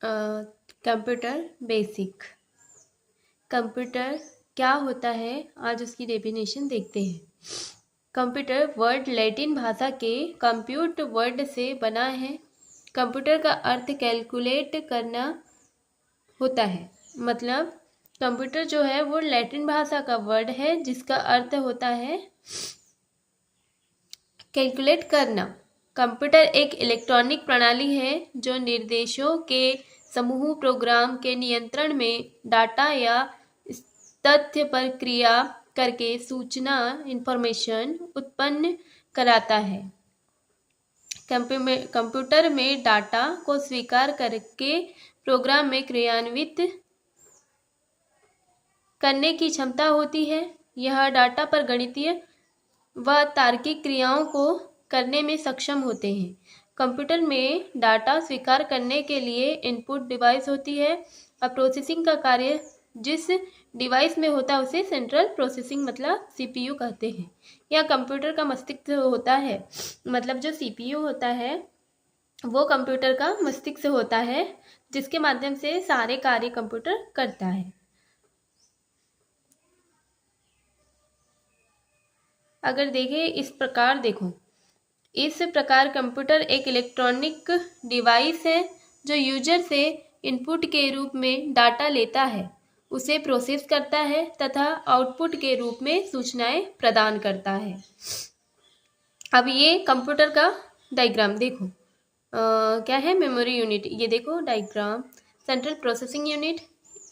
Computer basic. Computer क्या होता है, आज उसकी डेफिनेशन देखते हैं। कंप्यूटर वर्ड लैटिन भाषा के कंप्यूट वर्ड से बना है। कंप्यूटर का अर्थ कैलकुलेट करना होता है। मतलब कंप्यूटर जो है वो लैटिन भाषा का वर्ड है जिसका अर्थ होता है कैलकुलेट करना। कंप्यूटर एक इलेक्ट्रॉनिक प्रणाली है जो निर्देशों के समूह प्रोग्राम के नियंत्रण में डाटा या तथ्य पर क्रिया करके सूचना इंफॉर्मेशन उत्पन्न कराता है। कंप्यूटर में डाटा को स्वीकार करके प्रोग्राम में क्रियान्वित करने की क्षमता होती है। यह डाटा पर गणितीय व तार्किक क्रियाओं को करने में सक्षम होते हैं। कंप्यूटर में डाटा स्वीकार करने के लिए इनपुट डिवाइस होती है और प्रोसेसिंग का कार्य जिस डिवाइस में होता है उसे सेंट्रल प्रोसेसिंग मतलब सीपीयू कहते हैं। या कंप्यूटर का मस्तिष्क होता है, मतलब जो सीपीयू होता है वो कंप्यूटर का मस्तिष्क होता है जिसके माध्यम से सारे कार्य कंप्यूटर करता है। अगर देखें इस प्रकार, देखो इस प्रकार कंप्यूटर एक इलेक्ट्रॉनिक डिवाइस है जो यूजर से इनपुट के रूप में डाटा लेता है, उसे प्रोसेस करता है तथा आउटपुट के रूप में सूचनाएं प्रदान करता है। अब ये कंप्यूटर का डायग्राम देखो, क्या है, मेमोरी यूनिट, ये देखो डायग्राम। सेंट्रल प्रोसेसिंग यूनिट,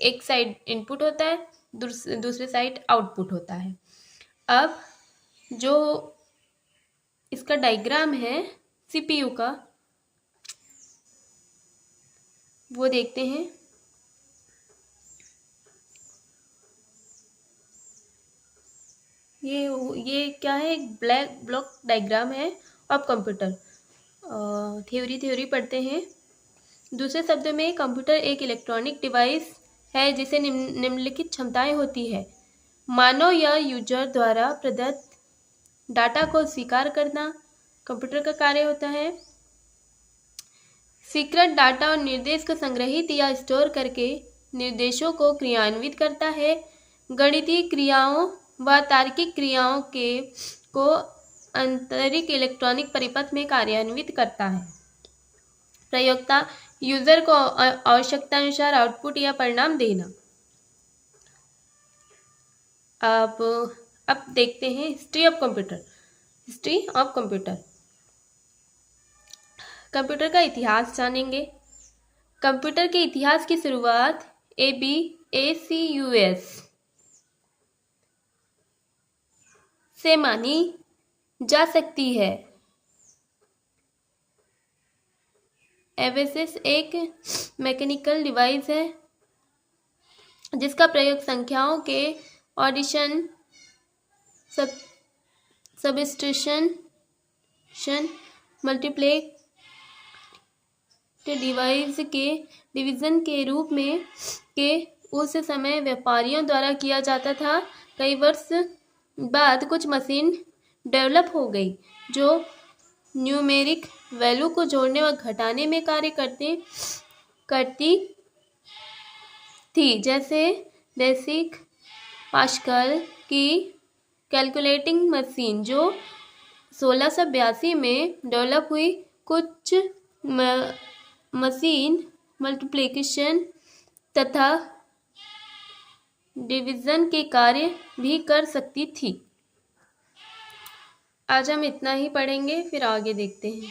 एक साइड इनपुट होता है, दूसरे साइड आउटपुट होता है। अब जो इसका डायग्राम है सीपीयू का वो देखते हैं। ये क्या है, एक ब्लॉक डायग्राम है ऑफ कंप्यूटर। थ्योरी पढ़ते हैं। दूसरे शब्दों में कंप्यूटर एक इलेक्ट्रॉनिक डिवाइस है जिसे निम्नलिखित क्षमताएं होती है। मानव या यूजर द्वारा प्रदत्त डाटा को स्वीकार करना कंप्यूटर का कार्य होता है। सीक्रेट डाटा और निर्देश को संग्रहित या स्टोर करके निर्देशों को क्रियान्वित करता है। गणितीय क्रियाओं व तार्किक क्रियाओं को आंतरिक इलेक्ट्रॉनिक परिपथ में कार्यान्वित करता है। प्रयोक्ता यूजर को आवश्यकता अनुसार आउटपुट या परिणाम देना। अब देखते हैं history of computer. History of computer, computer का इतिहास जानेंगे। कंप्यूटर के इतिहास की शुरुआत ABACUS से मानी जा सकती है। एबेसिस एक मैकेनिकल डिवाइस है जिसका प्रयोग संख्याओं के ऑडिशन, सबस्ट्रैक्शन, मल्टीप्लिकेशन डिवाइस के डिवीजन के रूप में उस समय व्यापारियों द्वारा किया जाता था। कई वर्ष बाद कुछ मशीन डेवलप हो गई जो न्यूमेरिक वैल्यू को जोड़ने व घटाने में कार्य करती थी, जैसे बेसिक पास्कल की कैलकुलेटिंग मशीन जो 1682 में डेवलप हुई। कुछ मशीन मल्टीप्लिकेशन तथा डिवीजन के कार्य भी कर सकती थी। आज हम इतना ही पढ़ेंगे, फिर आगे देखते हैं।